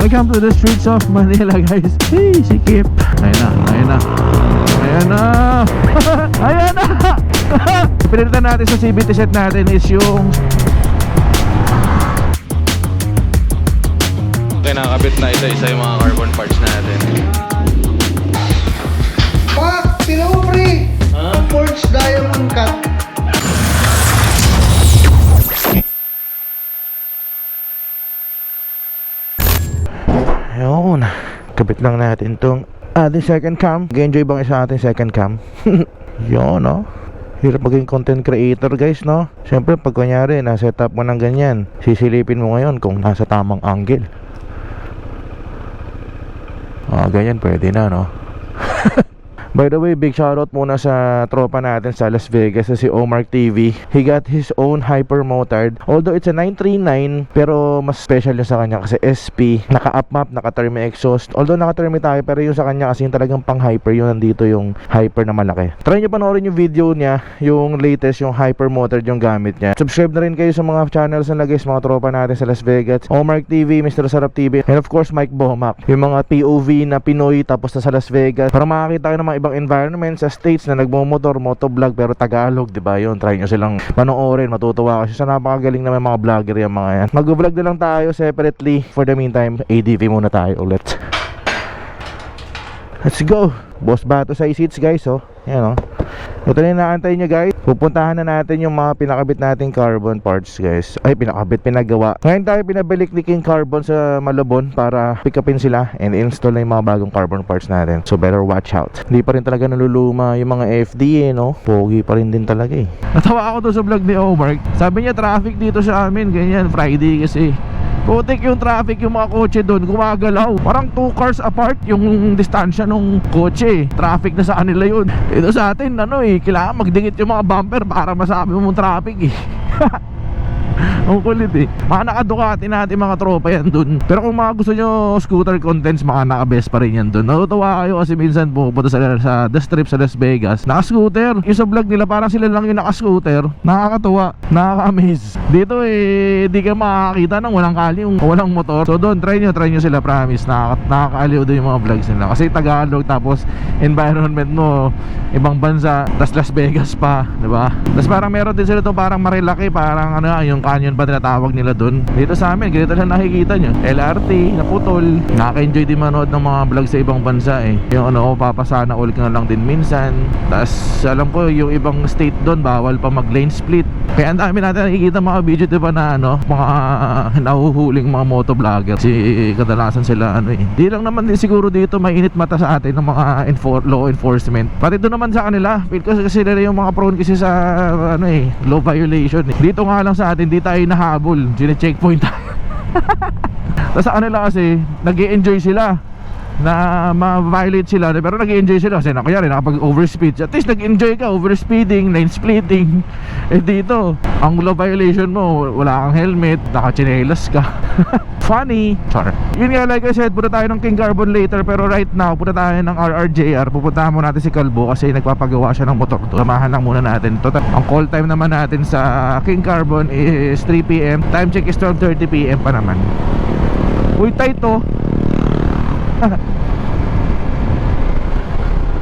Welcome to the streets of Manila, guys. Hey, sikip. Ayan na, ayan na. Ayan na. Ayan na. Pinilitan natin sa CVT set natin is yung nakakabit na isa-isa yung mga carbon parts natin. Pak! Tira mo, pre! Forged diamond cut. ayun, kabit lang natin tong ating second cam. Enjoy bang isa ating second cam? Yun, no? Hirap maging content creator, guys, no? Siyempre, pag kunyari, na-set up mo ng ganyan, sisilipin mo ngayon kung nasa tamang angle. Ganyan pwede na, no? By the way, big shoutout muna sa tropa natin sa Las Vegas, si Omar TV. He got his own hyper motard. Although it's a 939, pero mas special yun sa kanya kasi SP, naka-up map, naka-termi exhaust. Although naka-termi tayo, pero yung sa kanya kasi yung talagang pang hyper, yun nandito yung hyper na malaki. Try nyo panoorin yung video niya, yung latest, yung hyper motard yung gamit niya. Subscribe na rin kayo sa mga channels na guys, mga tropa natin sa Las Vegas. Omar TV, Mr. Sarap TV, and of course Mike Bomac. Yung mga POV na Pinoy tapos na sa Las Vegas, para makakita kayo ng mga ibang environment sa states na nagmo-motor, motovlog pero Tagalog, diba yun? Try nyo silang panoorin, matutuwa kasi sa napakagaling naman mga vlogger yung mga yan. Mag-vlog na lang tayo separately. For the meantime, ADV muna tayo ulit. Let's go! Boss Bato sa seats, guys, oh. Yan, oh. Ito na yung naantay nyo, guys. Pupuntahan na natin yung mga pinakabit nating carbon parts, guys. Ay, pinagawa. Ngayon tayo pinabalik ni King Carbon sa Malabon para pick upin sila and install na yung mga bagong carbon parts natin. So better watch out. Hindi pa rin talaga naluluma yung mga FDA, no? Pogi pa rin din talaga, eh. Natawa ako doon sa vlog ni Omar. Sabi niya traffic dito sa amin, ganyan, Friday kasi. Putik yung traffic, yung mga kotse doon gumagalaw. Parang 2 cars apart yung distansya ng kotse. Traffic na sa kanila yun. Ito sa atin, kailangan magdikit yung mga bumper para masabi mo traffic, eh. Ang kulit, eh. Mga naka-Ducati natin mga tropa yan dun. Pero kung mga gusto nyo scooter contents, mga naka-best pa rin yan dun. Natutuwa kayo kasi minsan pupunta sa The Strip sa Las Vegas, naka-scooter. Yung sa vlog nila parang sila lang yung naka-scooter. Nakakatuwa, nakaka-amaze. Dito, di ka makakita ng walang kali, walang motor. So doon, try nyo sila, promise. Nakakaaliw doon yung mga vlogs nila. Kasi Tagalog, tapos environment mo ibang bansa, tas Las Vegas pa, diba? Tas parang meron din sila to parang Marilaki, parang yung canyon ba tinatawag nila dun. Dito sa amin, ganito lang nakikita nyo, LRT, naputol. Nakaka-enjoy din manood ng mga vlog sa ibang bansa, eh. Yung papasana all ka na lang din minsan. Tas alam ko yung ibang state dun bawal pa mag lane split. Kaya ang dami natin nakikita mga video, diba, na mga nahuhuling mga motovlogger. Kadalasan sila di lang naman din siguro dito mainit mata sa atin ng mga law enforcement. Pati doon naman sa kanila, because sila yung mga prone kasi sa law violation, eh. Dito nga lang sa atin, di tayo nahabol, gine-checkpoint tayo. Tapos sa kanila kasi nag-i-enjoy sila na ma-violate sila, pero nag-i-enjoy sila kasi kunyari nakapag-overspeed. At least nag-enjoy ka, overspeeding, lane splitting. Dito, ang law violation mo, wala kang helmet, naka-chinelas ka. Funny. Char. Yun nga, like I said, punta tayo ng King Carbon later. Pero right now, punta tayo ng RRJR. Pupuntahan mo natin si Kalbo kasi nagpapagawa siya ng motor. Samahan lang muna natin. Total, ang call time naman natin sa King Carbon is 3 PM. Time check is 12:30 PM pa naman. Uy, tight to.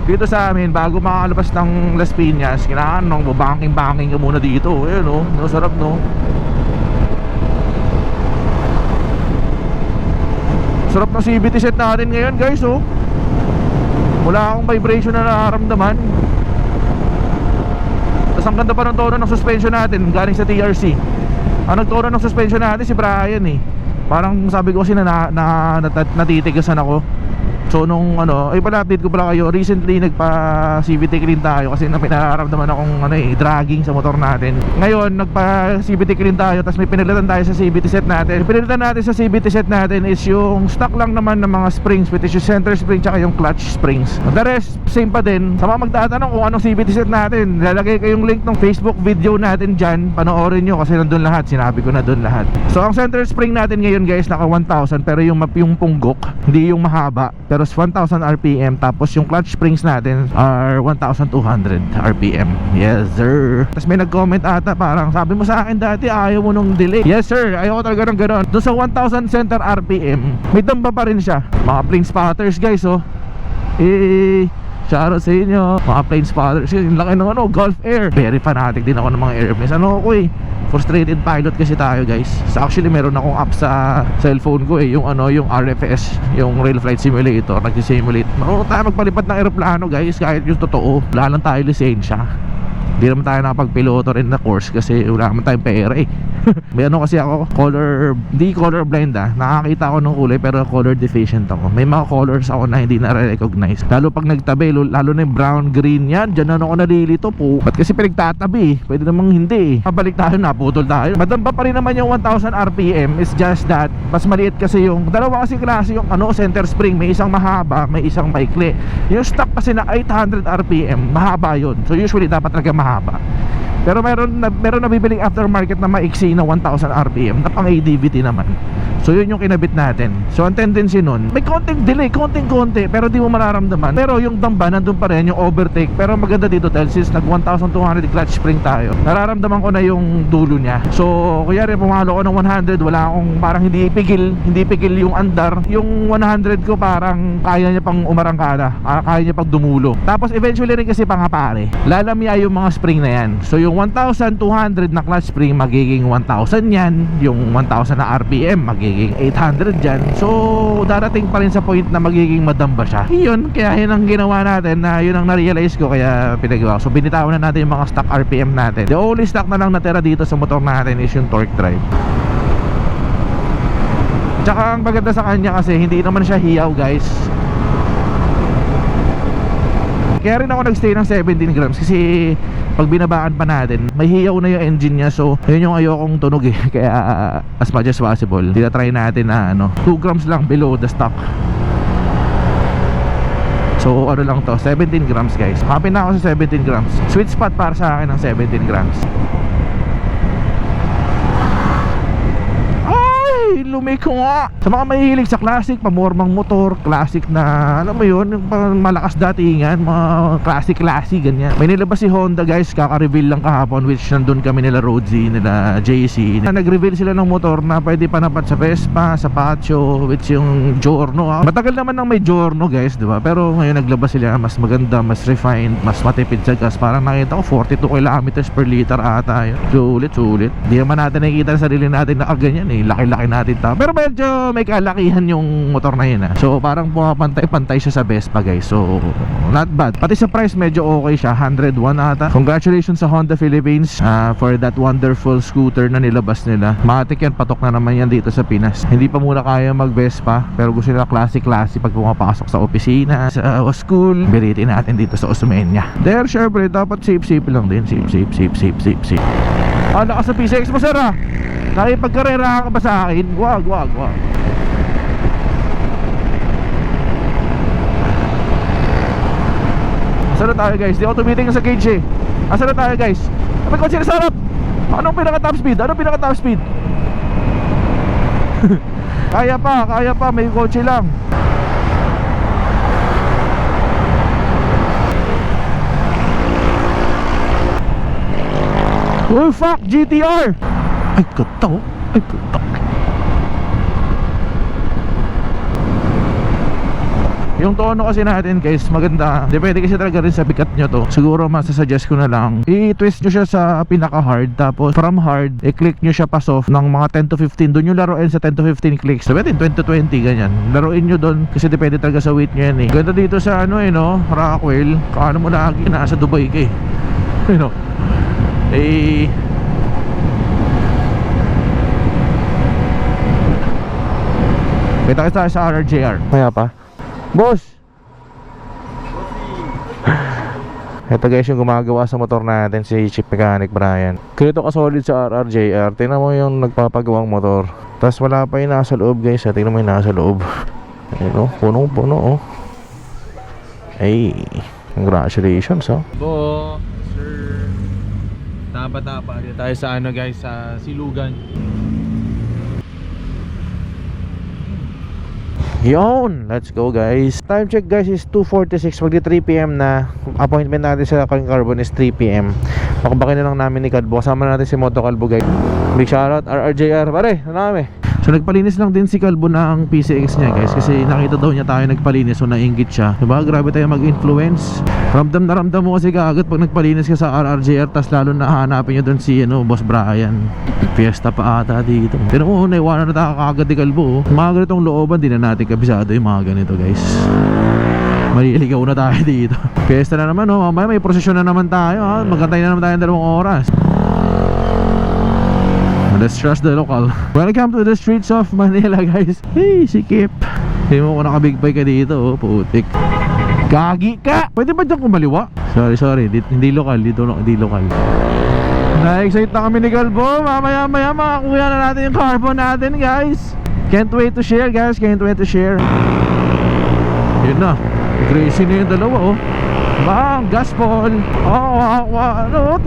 Dito sa amin, bago makalabas ng Las Piñas, kailangan banking ka muna dito. Ayun, sarap, no? Sarap ng CVT set natin ngayon, guys, oh. Wala akong vibration na nararamdaman. Tapos ang ganda pa ng tono ng suspension natin galing sa TRC. Ang nagtono ng suspension natin si Brian, eh. Parang sabi ko kasi natitigasan ako. So nung pala-update ko pala kayo, recently nagpa CVT clean tayo kasi nararamdaman akong dragging sa motor natin. Ngayon nagpa CVT clean tayo, tapos may pinalitan tayo sa CVT set natin. Pinalitan natin sa CVT set natin is yung stock lang naman ng mga springs, which is yung center spring tsaka yung clutch springs. The rest same pa din. Sa mga magtatanong kung anong CVT set natin, lalagay ko yung link ng Facebook video natin dyan. Panoorin nyo kasi nandun lahat, sinabi ko na dun lahat. So ang center spring natin ngayon, guys, naka 1,000, pero yung punggok, hindi yung mahaba, pero accelerator is 1,000 RPM. Tapos yung clutch springs natin are 1,200 RPM. Yes sir. Tapos may nag-comment ata, parang sabi mo sa akin dati ayaw mo nung delay. Yes sir, ayaw ko talaga ng gano'n. Doon sa 1,000 center RPM may damba pa rin siya. Mga plane spotters guys, oh. Shoutout sa inyo mga plane spotters. Yung laki ng Gulf Air. Very fanatic din ako ng mga airplanes. Ano ako frustrated pilot kasi tayo guys. So actually meron akong app sa cellphone ko yung yung RFS, yung Real Flight Simulator. Nag-simulate. Marunong tayo magpalipad ng aeroplano guys, kahit yung totoo. Wala lang tayo lisensya. Hindi naman tayo nakapagpiloto rin na course kasi wala naman tayong pera May kasi ako, hindi color blind nakakita ako ng kulay pero color deficient ako. May mga colors ako na hindi na-recognize. Lalo pag nagtabi, lalo na yung brown, green yan. Diyan ako nalilito po. Ba't kasi pinagtatabi? Pwede namang hindi Pabalik tayo, naputol tayo. Madamba pa rin naman yung 1,000 RPM. It's just that mas maliit kasi yung dalawa kasi klase yung center spring. May isang mahaba, may isang maikli. Yung stock kasi na 800 RPM, mahaba yun. So usually dapat talaga mahaba. Pero meron nabibiling aftermarket na maiksi na 1,000 RPM na pang ADVT naman. So yun yung kinabit natin. So ang tendency nun, may konting delay, konting-konti, pero di mo mararamdaman. Pero yung damba nandun pa rin, yung overtake. Pero maganda dito dahil since nag 1,200 clutch spring tayo, nararamdaman ko na yung dulo niya. So kaya pumalo ko ng 100, wala akong parang hindi pigil yung andar. Yung 100 ko parang kaya niya pang umarangkada, kaya niya pang dumulo. Tapos eventually rin kasi pangapare, lalamya yung mga spring na yan. So yung 1,200 na clutch spring magiging 1,000 yan. Yung 1,000 na RPM magiging 800 dyan. So darating pa rin sa point na magiging madamba siya. Yun, kaya yun ang ginawa natin, na yun ang na-realize ko, kaya pinagawa. So binitawan na natin yung mga stock RPM natin. The only stock na lang natira dito sa motor natin is yung torque drive. Tsaka ang maganda sa kanya kasi hindi naman siya hiyaw guys. Kaya rin ako nagstay ng 17 grams kasi pag binabaan pa natin, may hiyaw na yung engine niya. So yun yung ayokong tunog Kaya as much as possible, try natin na 2 grams lang below the stock. So ano lang to, 17 grams guys. Happy na ako sa 17 grams. Sweet spot para sa akin ng 17 grams. Lumiko nga. Sa mga mahihilig sa classic, pamormang motor, classic na, alam mo yun, yung malakas datingan, mga classic ganyan. May nilabas si Honda guys, kaka-reveal lang kahapon, which nandun kami nila Roadzy, nila JC. Nag-reveal sila ng motor na pwede panapat sa Vespa, sa Pacho, which yung Giorno. Matagal naman nang may Giorno guys, diba? Pero ngayon naglabas sila, mas maganda, mas refined, mas matipid sa gas. Parang nakita ko 42 kilometers per liter ata yun. Sulit. Di naman natin nakikita sa sarili natin na ganyan laki-laki natin. Pero medyo may kalakihan yung motor na yun So parang pumapantay-pantay siya sa Vespa guys. So not bad. Pati sa price medyo okay siya, 101 ata. Congratulations sa Honda Philippines for that wonderful scooter na nilabas nila. Matik yan, patok na naman yan dito sa Pinas. Hindi pa muna kaya mag Vespa, pero gusto nila classic pag pumapasok sa opisina, sa school. Biritin natin dito sa Osmeña. There syempre dapat safe lang din. Safe. Naka sa PCX mo sir nakipagkarera ka ba sa akin? Wag. Asan na tayo guys? Di ako tumitingin sa gauge Asan na tayo guys? May kotse na sa harap. Anong pinaka top speed? Kaya pa, may kotse lang. Oh fuck, GTR. Ay kataw. Yung tono kasi natin guys, maganda. Depende kasi talaga rin sa bigat nyo to. Siguro masasuggest ko na lang, i-twist nyo siya sa pinaka hard. Tapos from hard, i-click nyo siya pa soft ng mga 10 to 15. Doon yung laruin sa 10 to 15 clicks. So 20 to 20 ganyan. Laruin nyo doon kasi depende talaga sa weight nyo yan Ganda dito sa Rockwell. Kaano mo lagi, nasa Dubai ka kita kita sa RRJR. Kaya pa boss. Ito guys yung gumagawa sa motor natin, si Chief Mechanic Brian. Ganito ka solid sa RRJR. Tingnan mo yung nagpapagawang motor. Tapos wala pa yung nasa loob guys tingnan mo yung nasa loob. Ayun punong-puno Ay, congratulations Po sir. Tapa dito tayo sa guys, sa Silugan. Yun, let's go guys. Time check guys is 2:46. Magdi 3 PM na. Appointment natin sa King Carbon is 3 PM. Makabakin na lang namin ni Kalbo. Kasama natin si Moto Kalbo guys. Big shoutout RRJR. Pare, ano kami? So nagpalinis lang din si Kalbo ng PCX niya guys. Kasi nakita daw niya tayo nagpalinis. So nainggit siya. Diba? Grabe tayo mag-influence. Ramdam na ramdam mo kasi kaagad pag nagpalinis ka sa RRJR. Tas lalo na hahanapin nyo doon si Boss Brian. Fiesta pa ata dito. Pero naiwanan na tayo kaagad ni Kalbo. Mga ganitong looban, di na natin kabisado yung mga ganito guys. Maliligaw na tayo dito. Fiesta na naman mamaya may prosesyon na naman tayo Magkantay na naman tayo ng 2 oras. Let's trust the local. Welcome to the streets of Manila guys. Hey, sikip. Hindi mo ko nakabig bike ka dito putik. Gagi ka! Pwede ba dyan kumaliwa? Sorry, hindi lokal. Hindi lokal. Na-excite na kami ni Kalbo. Mamaya makakuha na natin yung carbon natin guys. Can't wait to share guys. Can't wait to share. Yun na. Crazy na yung dalawa Bang, gaspol.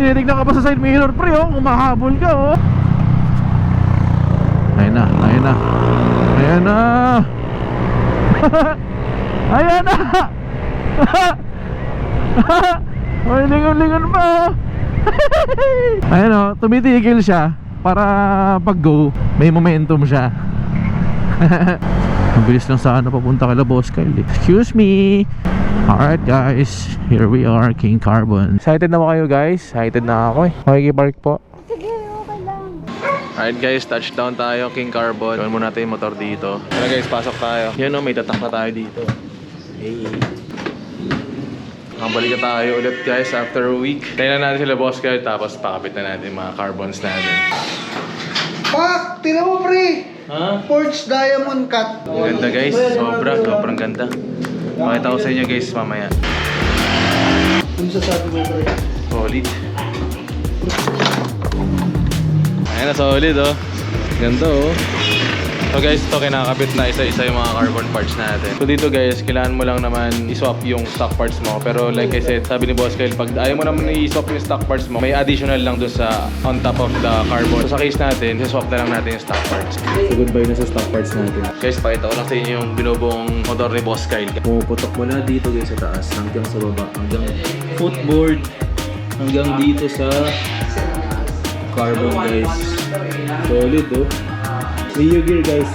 Tinitignan ka pa sa side mirror pre Umahabol ka Ayun na. Ayan na. Ay, lingon pa Ayun tumitigil siya para pag go may momentum siya. Ang bilis lang sana papunta kay Boss Kyle Excuse me. Alright guys, here we are, King Carbon. Excited na ba kayo guys? Excited na ako Makikipark po. Sige, okay lang. Alright guys, touchdown tayo, King Carbon. Gawin muna natin yung motor dito. Tara guys, pasok tayo. Yan may tatak na tayo dito. Hey. Balik na tayo ulit guys after a week. Tayo na natin sila Boss Kyle, tapos pakapit na natin yung mga carbons natin. Pak! Tira mo, pre! Forged diamond cut. Ganda guys, sobrang ganda. Pakita ko sa inyo guys mamaya. Yung sasabi mo, pre. Solid. Ayan na, solid Ganda So guys, ito kinakabit na isa-isa yung mga carbon parts natin. So dito guys, kailangan mo lang naman i-swap yung stock parts mo. Pero like I said, sabi ni Boss Kyle, pag ayaw mo naman i-swap yung stock parts mo, may additional lang dun sa on top of the carbon. So sa case natin, i-swap na lang natin yung stock parts. So goodbye na sa stock parts natin. Guys, pakita ko lang sa inyo yung binubuong motor ni Boss Kyle. Pumuputok mo na dito guys sa taas, hanggang sa baba, hanggang footboard, hanggang dito sa carbon guys. Solid Rio gear guys.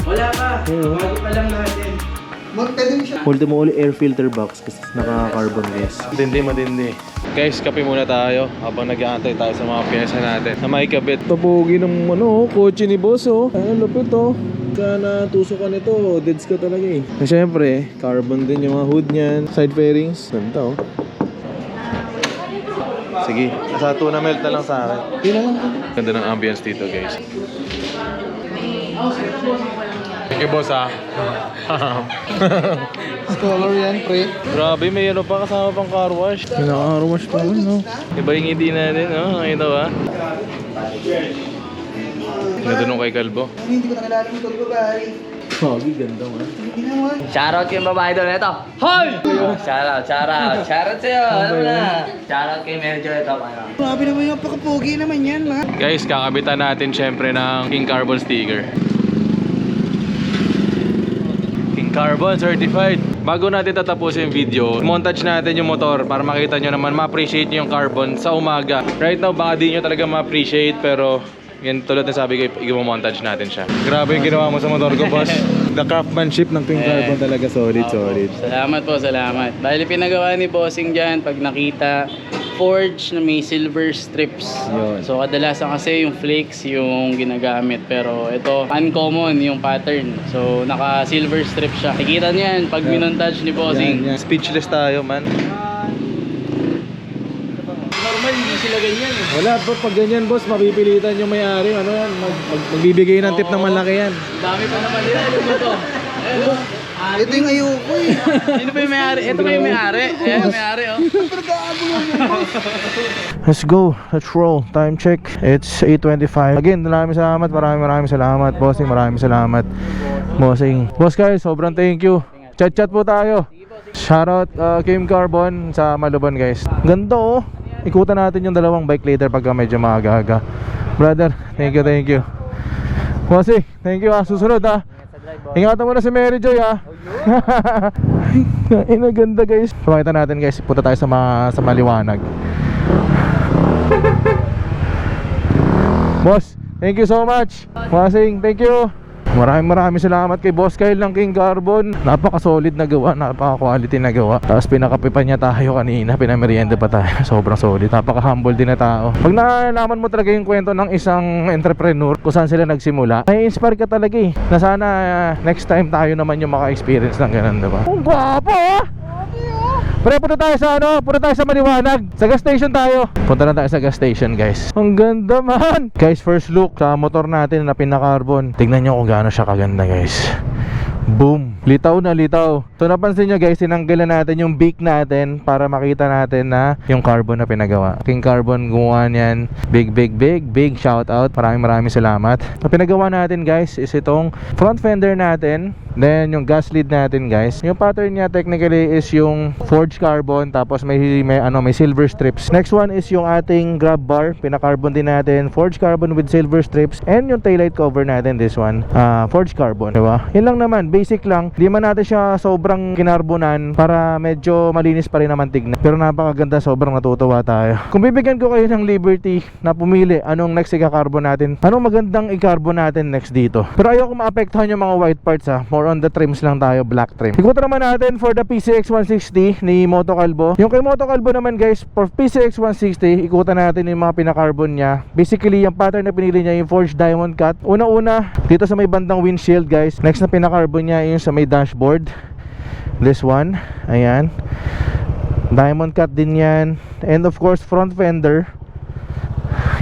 Wala pa. Bago pa lang natin. Pwede mo siya. Hold mo ulit air filter box kasi naka-carbon guys. Matindi. Guys, kape muna tayo habang nag-aantay tayo sa mga pyesa natin na maikabit. Papogi ng kotse ni boss Ay, lupit Sana tusukan ito, deads ka talaga Siyempre, carbon din yung mga hood niyan, side fairings. Ganda Sige, nasa tuna melt na lang sa akin. Ganda ng ambience dito guys. Thank you boss Scholar yan, pre. Grabe, may pa kasama pang car wash. Pinaka-car wash pa Iba yung ngiti natin, nakita ba? Ganda nung kay Kalbo. Hindi ko nakilala yung tol ko, pare. Pogi, ganda Hindi naman. Shoutout kay babae doon ito. Hoy! Shoutout sa'yo. Alam mo na. Shoutout kay Mary Jo ito. Grabe naman yung pakapogi naman yan, Guys, kakabitan natin syempre ng King Carbon sticker. King Carbon certified. Bago natin tatapusin yung video, montage natin yung motor para makita nyo naman, ma-appreciate nyo yung carbon sa umaga. Right now, baka di nyo talaga ma-appreciate, pero yan, tulad na sabi ko, i-montage natin siya. Grabe yung ginawa mo sa motor ko, boss. The craftsmanship ng King Carbon talaga solid. Salamat po, salamat. Dahil pinagawa ni Bossing dyan, pag nakita, forge na may silver strips. Yun. So kadalasan kasi yung flakes yung ginagamit, pero ito uncommon yung pattern. So naka silver strip siya. Nakikita niyo yan pag minontage ni Bossing. Speechless tayo, man. Normal hindi sila ganyan Wala po, pag ganyan boss, mapipilitan yung may-ari. Magbibigay ng tip ng malaki yan. Dami pa naman nila. Ano ba to? Ito yung ayoko Sino ba yung may-ari? Ito ba yung may-ari? Ayan, may-ari Let's go, let's roll. Time check, it's 8:25. Again, maraming salamat Bossing, maraming salamat Bossing. Boss Kyle, sobrang thank you. Chat po tayo. Shoutout King Carbon sa Malubon guys. Ganda ikutan natin yung dalawang bike later pagka medyo maaga-aga. Brother, thank you. Bossing, thank you susunod Ingatan mo na si Mary Joy ha. Inaganda guys. Pakita natin guys, punta tayo sa maliwanag. Boss, thank you so much. Masing, thank you. Maraming salamat kay Boss Kyle ng King Carbon. Napaka-solid na gawa, napaka-quality na gawa. Tapos pinakapipan niya tayo kanina, pinamerienda pa tayo. Sobrang solid, napaka-humble din na tao. Pag nalaman mo talaga yung kwento ng isang entrepreneur kung saan sila nagsimula, nai-inspire ka talaga eh. Na sana next time tayo naman yung maka-experience ng ganun, diba? Ang gwapo ah! Pre, punta tayo sa punta tayo sa maliwanag. Sa gas station tayo. Punta na tayo sa gas station guys. Ang ganda man. Guys, first look sa motor natin na pinaka-carbon. Tignan nyo kung gaano siya kaganda guys. Boom. Litaw na litaw. So napansin nyo guys, tinanggalan natin yung beak natin para makita natin na yung carbon na pinagawa. King Carbon gumawa niyan. Big shout out. Maraming salamat. Ang pinagawa natin guys is itong front fender natin. Then yung gas lead natin guys. Yung pattern niya technically is yung forged carbon, tapos may silver strips. Next one is yung ating grab bar. Pina-carbon din natin. Forged carbon with silver strips. And yung taillight cover natin, this one, forged carbon, diba? Yun lang naman, basic lang. Di man natin siya sobrang kinarbonan para medyo malinis pa rin naman tignan. Pero napakaganda, sobrang natutuwa tayo. Kung bibigyan ko kayo ng liberty na pumili anong next i-carbon natin, anong magandang i-carbon natin next dito. Pero ayoko maapektuhan yung mga white parts ha. More on the trims lang tayo, black trim. Ikutan naman natin for the PCX 160 ni Moto Calvo. Yung kay Moto Calvo naman guys, for PCX 160, ikutan natin yung mga pinaka-carbon niya. Basically, yung pattern na pinili niya, yung forged diamond cut. Una-una, dito sa may bandang windshield guys. Next na pinaka-carbon niya, yung sa may dashboard. This one, ayan. Diamond cut din yan. And of course, front fender.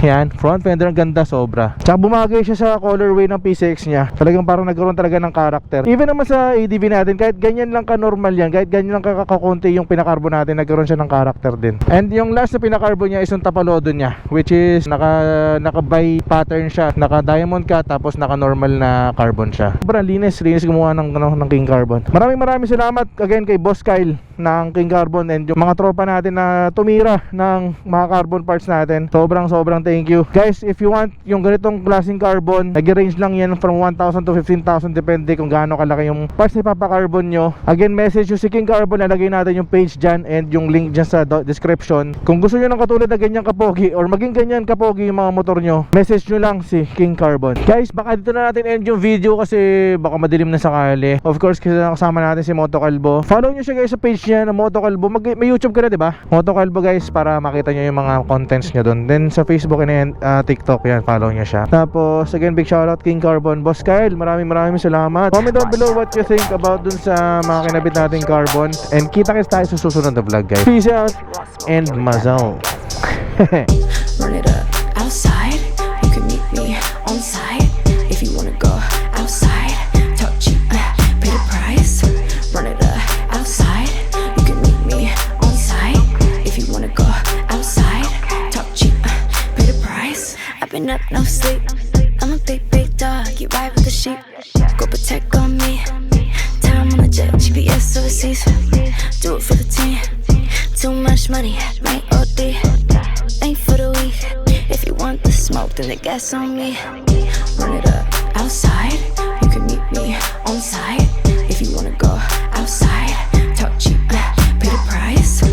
Yan, front fender, ang ganda sobra. Tsaka bumagay siya sa colorway ng PCX niya. Talagang parang nagkaroon talaga ng character. Even naman sa ADV natin, kahit ganyan lang ka-normal yan, kahit ganyan lang kakakunti yung pinakarbon natin, nagkaroon siya ng character din. And yung last na pinakarbon niya is yung tapalodo niya, which is naka-by pattern siya, naka-diamond cut, tapos naka-normal na carbon siya. Sobrang linis gumawa ng King Carbon. Maraming salamat again kay Boss Kyle ng King Carbon and yung mga tropa natin na tumira ng mga carbon parts natin. Sobrang thank you guys. If you want yung ganitong klaseng carbon, nag-range lang yan from 1,000 to 15,000 depende kung gaano kalaki yung parts na ipapa-carbon nyo. Again, message yung si King Carbon, nalagay natin yung page dyan and yung link dyan sa description. Kung gusto nyo ng katulad na ganyan kapogi or maging ganyan kapogi yung mga motor nyo, message nyo lang si King Carbon. Guys, baka dito na natin end yung video kasi baka madilim na sakali. Of course, kasama natin si Moto Calvo. Follow nyo siya guys sa page niya na Moto Calvo. May YouTube ka na, diba? Moto Calvo guys, para makita nyo yung mga contents nyo dun. Then sa Facebook and TikTok yan, follow nyo siya. Tapos again, big shoutout King Carbon. Boss Kyle, maraming salamat. Comment down below what you think about dun sa mga kinabit nating carbon. And kita-kits tayo sa susunod na vlog guys. Peace out and mazal. Run it up outside. You can meet me on site if you wanna go outside. Talk cheap, pay the price. Run it up outside. You can meet me on site if you wanna go outside. Talk cheap, pay the price. I've been up no sleep. I'm a big dog. You ride with the sheep. Go protect on me. Time on the jet, GPS overseas. Do it for the team. Too much money, might OD. Ain't for the weak. If you want the smoke, then the gas on me. Run it up outside. You can meet me on site